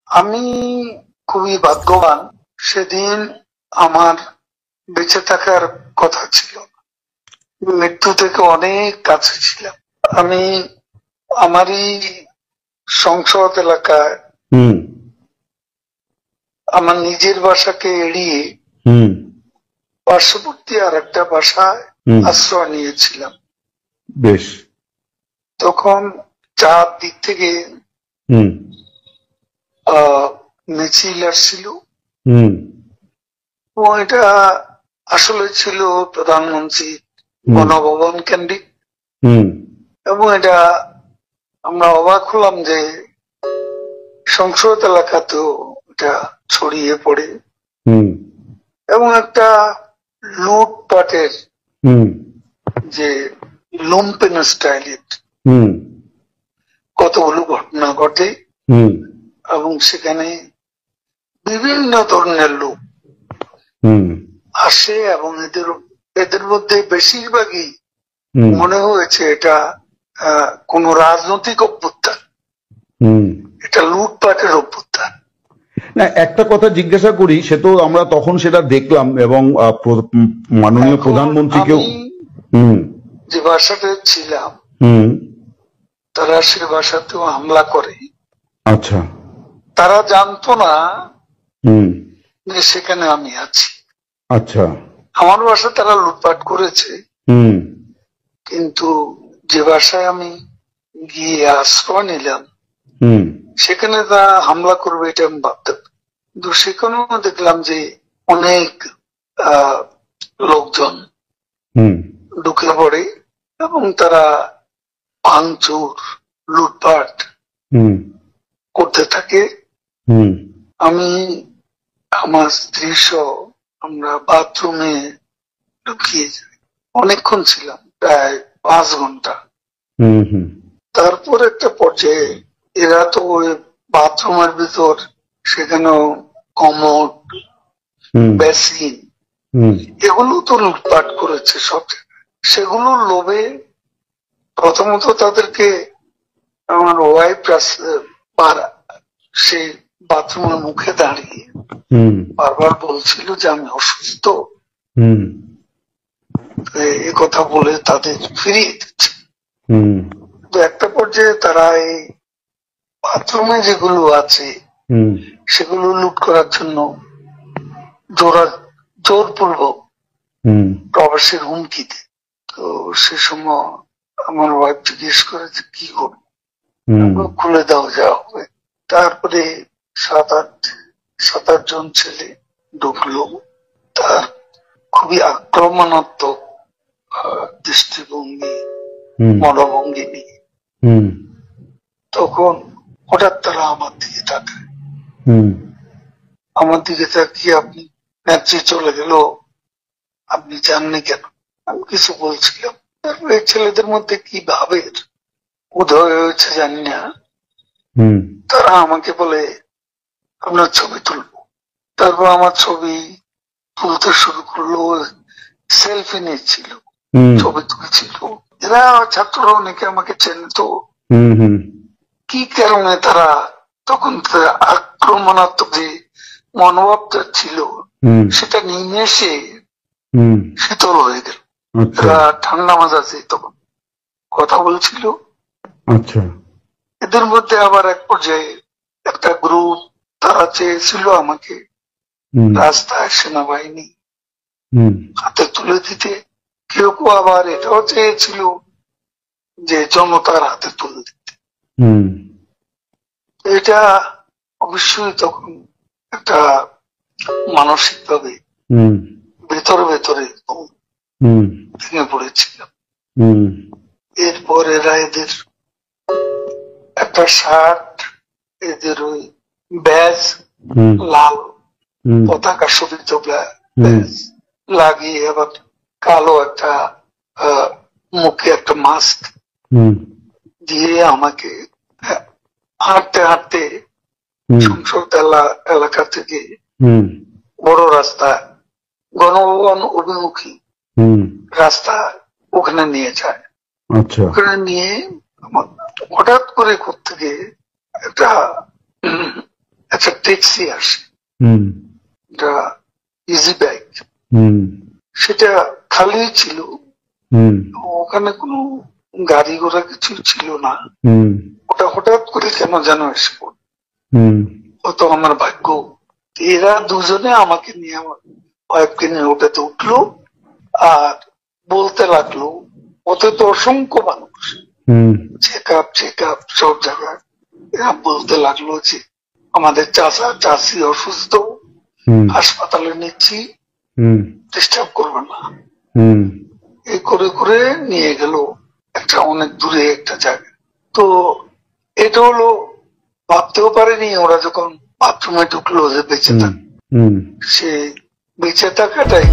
আমি খুবই ভাগ্যবান, সেদিন আমার বেঁচে থাকার কথা ছিল, মৃত্যু থেকে অনেক কাছে ছিলাম। আমি আমারই সংসদ এলাকায় আমার নিজের বাসাকে এড়িয়ে পার্শ্ববর্তী আর একটা বাসায় আশ্রয় নিয়েছিলাম। বেশ। তখন চারদিক থেকে মিছিল আসছিল এবং এটা আসলে ছিল প্রধানমন্ত্রী গণভবন কেন্দ্রিক, এবং এটা আমরা অবাক হলাম যে সংসদ এলাকাতেও এটা ছড়িয়ে পড়ে এবং একটা লুটপাটের যে লুম্পেন স্টাইলের কতগুলো ঘটনা ঘটে এবং সেখানে বিভিন্ন ধরনের লোক আসে এবং এদের মধ্যে বেশিরভাগই মনে হয়েছে এটা কোন রাজনৈতিক অভ্যুত্থান, এটা লুটপাটের অভ্যুত্থান। না, একটা কথা জিজ্ঞাসা করি, সে তো আমরা তখন সেটা দেখলাম এবং মাননীয় প্রধানমন্ত্রীকেও যে বাসাতে ছিলাম তারা সে বাসাতেও হামলা করে। আচ্ছা। তারা জানতো না যে সেখানে আমি আছি। আচ্ছা। আমার বাসা তারা লুটপাট করেছে, কিন্তু যে বাসায় আমি গিয়ে আশ্রয় নিলাম সেখানে তারা হামলা করবে এটা আমি ভাবতাম, কিন্তু সেখানেও দেখলাম যে অনেক লোকজন ঢুকে পড়ে এবং তারা ভাঙচুর লুটপাট করতে থাকে। আমি আমার স্ত্রী সহ আমরা বাথরুমে ঢুকিয়ে যাই, অনেকক্ষণ ছিলাম, প্রায় 5 ঘন্টা। তারপর একটা পর্যায়ে এরা তো ওই বাথরুমের ভিতর সেখানেও কমোড, বেসিন এগুলো তো লুটপাট করেছে সব জায়গায়। সেগুলোর লোভে প্রথমত তাদেরকে আমার ওয়াইফ সেই বাথরুমের মুখে দাঁড়িয়ে বারবার বলছিল যে আমি অসুস্থ, এ কথা বলে তাদের ফিরিয়ে দিচ্ছে। তো একটা পর্যায়ে তারা এই বাথরুমে যেগুলো আছে সেগুলো লুট করার জন্য জোরপূর্বক প্রবাসের হুমকি দেয়। তো সে সময় আমার ওয়াইফ জিজ্ঞেস করে যে কি করবো, খুলে দেওয়া যাওয়া হবে। তারপরে 7-8 জন ছেলে ঢুকলো, তার খুবই আক্রমণাত্মক দৃষ্টিভঙ্গি মনোভঙ্গি নিয়ে। তখন হঠাৎ তারা আমার দিকে তাকায়, আমার দিকে তাকিয়ে আপনি নেত্রী চলে গেল, আপনি জাননি কেন? আমি কিছু বলছিলাম। তারপরে ছেলেদের মধ্যে কি ভাবের উদয় হয়েছে জানি না, তারা আমাকে বলে আপনার ছবি তুলবো। তারপর আমার ছবি তুলতে শুরু করলো, সেলফি নিচ্ছিল, ছবি তুলছিল। এরা ছাত্ররা অনেকে আমাকে চেনত, কি কারণে তারা তখন আক্রমণাত্মক যে মনোভাবটা ছিল সেটা নিমেষে শীতল হয়ে গেল। এরা ঠান্ডা মাজাজে তখন কথা বলছিল। এদের মধ্যে আবার এক পর্যায়ে একটা গ্রুপ তারা চেয়েছিল আমাকে রাস্তায় সেনাবাহিনী হাতে তুলে দিতে, কেউ কেউ আবার এটাও চেয়েছিল যে জনতার হাতে তুলে দিতে। এটা অবশ্যই তখন একটা মানসিক ভাবে ভেতরে ভেতরে ভেঙে পড়েছিলাম। এরপর এরা এদের একটা শার্ট, এদের ওই ব্যাজ, লাল পতাকা শোভিত ব্যাজ লাগিয়ে আবার কালো একটা মুখে একটা মাস্ক দিয়ে আমাকে হাঁটতে হাঁটতে সংসদ এলাকা থেকে বড় রাস্তা, গণভবন অভিমুখী রাস্তা, ওখানে নিয়ে যায়। ওখানে নিয়ে হঠাৎ করে থেকে একটা ট্যাক্সি আসে, হুম এটা ইজি বাইক, হুম সেটা খালি ছিল, হুম ওখানে কোনো গাড়ি ঘোড়া কিছু ছিল না। হুম ওটা হঠাৎ করে কেন যেন এসে পড়ল, হুম হয়তো আমার ভাগ্য। এরা দুজনে আমাকে নিয়ে, আমার ওয়াইফকে নিয়ে ওটাতে উঠলো আর বলতে লাগলো, ওতে তো অসংখ্য মানুষ, হুম চেক আপ সব জায়গায়। এরা বলতে লাগলো যে আমাদের চাচা চাচি অসুস্থ, হুম হাসপাতালে নিচ্ছি, হুম ডিস্টার্ব করবে না। হুম এই করে করে নিয়ে গেল একটা অনেক দূরে একটা জায়গা। তো এটা হলো, ভাবতেও পারেনি ওরা যখন বাথরুমে ঢুকলো যে বেঁচে হুম থাক, হুম সে বেঁচে থাকাটাই